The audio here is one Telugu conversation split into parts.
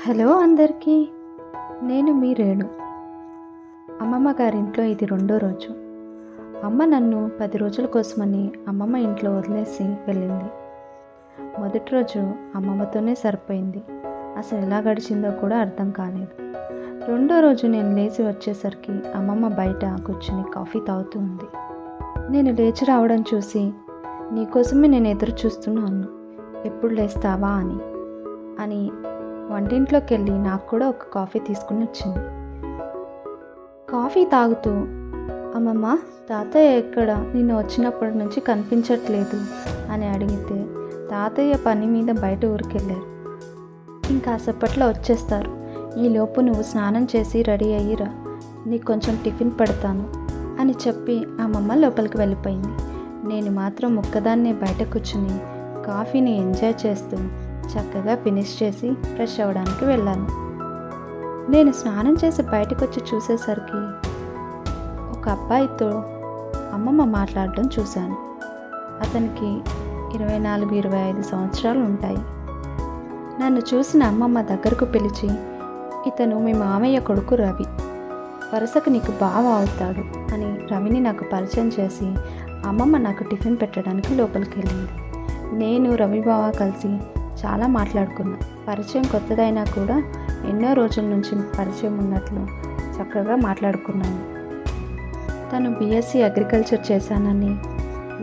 హలో అందరికీ. నేను మీ రేణు. అమ్మమ్మ గారింట్లో ఇది రెండో రోజు. అమ్మ నన్ను 10 రోజుల కోసమని అమ్మమ్మ ఇంట్లో వదిలేసి వెళ్ళింది. మొదటి రోజు అమ్మమ్మతోనే సరిపోయింది. అసలు ఎలా గడిచిందో కూడా అర్థం కాలేదు. రెండో రోజు నేను లేచి వచ్చేసరికి అమ్మమ్మ బయట కూర్చుని కాఫీ తాగుతూ ఉంది. నేను లేచి రావడం చూసి, నీకోసమే నేను ఎదురు చూస్తున్నాను, ఎప్పుడు లేస్తావా అని వంటింట్లోకి వెళ్ళి నాకు కూడా ఒక కాఫీ తీసుకుని వచ్చింది. కాఫీ తాగుతూ, అమ్మమ్మ తాతయ్య ఎక్కడ, నిన్ను వచ్చినప్పటి నుంచి కనిపించట్లేదు అని అడిగితే, తాతయ్య పని మీద బయట ఊరికెళ్ళారు, ఇంకాసేపట్లో వచ్చేస్తారు, ఈలోపు నువ్వు స్నానం చేసి రెడీ అయ్యిరా, నీకు కొంచెం టిఫిన్ పెడతాను అని చెప్పి అమ్మమ్మ లోపలికి వెళ్ళిపోయింది. నేను మాత్రం ఒక్కదాన్నే బయట కూర్చుని కాఫీని ఎంజాయ్ చేస్తూ చక్కగా ఫినిష్ చేసి ఫ్రెష్ అవ్వడానికి వెళ్ళాను. నేను స్నానం చేసి బయటకు వచ్చి చూసేసరికి ఒక అబ్బాయితో అమ్మమ్మ మాట్లాడడం చూశాను. అతనికి 24-25 సంవత్సరాలు ఉంటాయి. నన్ను చూసిన అమ్మమ్మ దగ్గరకు పిలిచి, ఇతను మీ మామయ్య కొడుకు రవి, వరుసకు నీకు బావ అవుతాడు అని రవిని నాకు పరిచయం చేసి అమ్మమ్మ నాకు టిఫిన్ పెట్టడానికి లోపలికి వెళ్ళింది. నేను రవి బావ కలిసి చాలా మాట్లాడుకున్నా. పరిచయం కొత్తదైనా కూడా ఎన్నో రోజుల నుంచి పరిచయం ఉన్నట్లు చక్కగా మాట్లాడుకున్నాను. తను బీఎస్సీ అగ్రికల్చర్ చేశానని,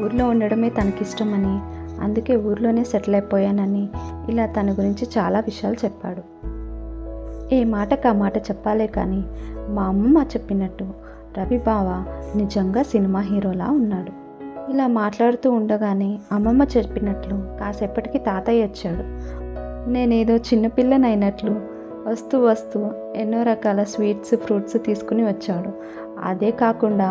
ఊర్లో ఉండడమే తనకిష్టమని, అందుకే ఊర్లోనే సెటిల్ అయిపోయానని, ఇలా తన గురించి చాలా విషయాలు చెప్పాడు. ఏ మాటకు ఆ మాట చెప్పాలే కానీ మా అమ్మమ్మ చెప్పినట్టు రవి బావ నిజంగా సినిమా హీరోలా ఉన్నాడు. ఇలా మాట్లాడుతూ ఉండగానే అమ్మమ్మ చెప్పినట్లు కాసేపటికి తాతయ్య వచ్చాడు. నేనేదో చిన్నపిల్లనైనట్లు వస్తూ ఎన్నో రకాల స్వీట్స్ ఫ్రూట్స్ తీసుకుని వచ్చాడు. అదే కాకుండా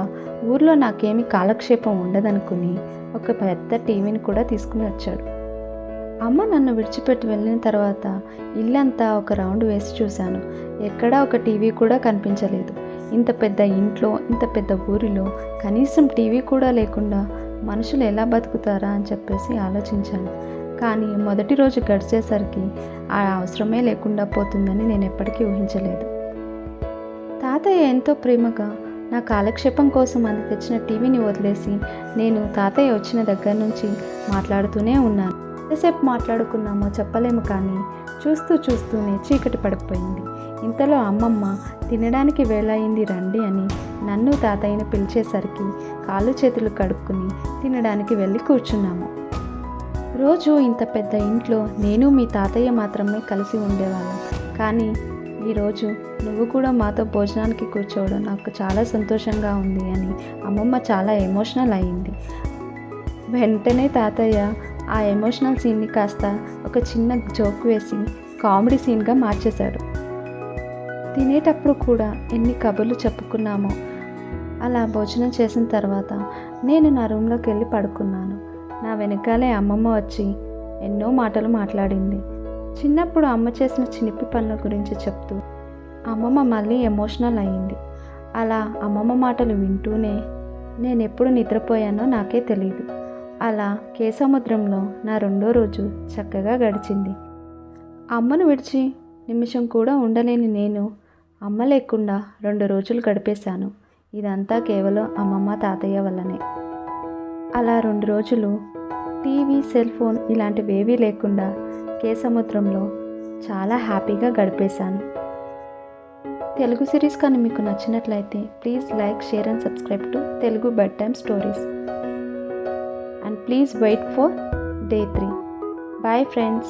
ఊర్లో నాకేమీ కాలక్షేపం ఉండదనుకుని ఒక పెద్ద టీవీని కూడా తీసుకుని వచ్చాడు. అమ్మ నన్ను విడిచిపెట్టి వెళ్ళిన తర్వాత ఇల్లంతా ఒక రౌండ్ వేసి చూశాను. ఎక్కడా ఒక టీవీ కూడా కనిపించలేదు. ఇంత పెద్ద ఇంట్లో, ఇంత పెద్ద ఊరిలో కనీసం టీవీ కూడా లేకుండా మనుషులు ఎలా బతుకుతారా అని చెప్పేసి ఆలోచించాను. కానీ మొదటి రోజు గడిచేసరికి ఆ అవసరమే లేకుండా పోతుందని నేను ఎప్పటికీ ఊహించలేదు. తాతయ్య ఎంతో ప్రేమగా నా కాలక్షేపం కోసం అది తెచ్చిన టీవీని వదిలేసి నేను తాతయ్య వచ్చిన దగ్గర నుంచి మాట్లాడుతూనే ఉన్నాను. ఎంతసేపు మాట్లాడుకున్నామో చెప్పలేము, కానీ చూస్తూనే చీకటి పడిపోయింది. ఇంతలో అమ్మమ్మ తినడానికి వేళయింది రండి అని నన్ను తాతయ్యను పిలిచేసరికి కాళ్ళు చేతులు కడుక్కుని తినడానికి వెళ్ళి కూర్చున్నాము. రోజు ఇంత పెద్ద ఇంట్లో నేను మీ తాతయ్య మాత్రమే కలిసి ఉండేవాళ్ళం, కానీ ఈరోజు నువ్వు కూడా మాతో భోజనానికి కూర్చోవడం నాకు చాలా సంతోషంగా ఉంది అని అమ్మమ్మ చాలా ఎమోషనల్ అయ్యింది. వెంటనే తాతయ్య ఆ ఎమోషనల్ సీన్ని కాస్త ఒక చిన్న జోక్ వేసి కామెడీ సీన్గా మార్చేశాడు. తినేటప్పుడు కూడా ఎన్ని కబుర్లు చెప్పుకున్నామో. అలా భోజనం చేసిన తర్వాత నేను నా రూమ్లోకి వెళ్ళి పడుకున్నాను. నా వెనకాలే అమ్మమ్మ వచ్చి ఎన్నో మాటలు మాట్లాడింది. చిన్నప్పుడు అమ్మ చేసిన చిలిపి పనుల గురించి చెప్తూ అమ్మమ్మ మళ్ళీ ఎమోషనల్ అయ్యింది. అలా అమ్మమ్మ మాటలు వింటూనే నేను ఎప్పుడు నిద్రపోయానో నాకే తెలియదు. అలా కేసముద్రంలో నా రెండో రోజు చక్కగా గడిచింది. అమ్మను విడిచి నిమిషం కూడా ఉండలేని నేను అమ్మ లేకుండా 2 రోజులు గడిపేశాను. ఇదంతా కేవలం అమ్మమ్మ తాతయ్య వల్లనే. అలా 2 రోజులు టీవీ, సెల్ ఫోన్ ఇలాంటివేవీ లేకుండా కేసముద్రంలో చాలా హ్యాపీగా గడిపేశాను. తెలుగు సిరీస్ కానీ మీకు నచ్చినట్లయితే please like, share and subscribe to Telugu bed time stories. And please wait for day 3. Bye friends.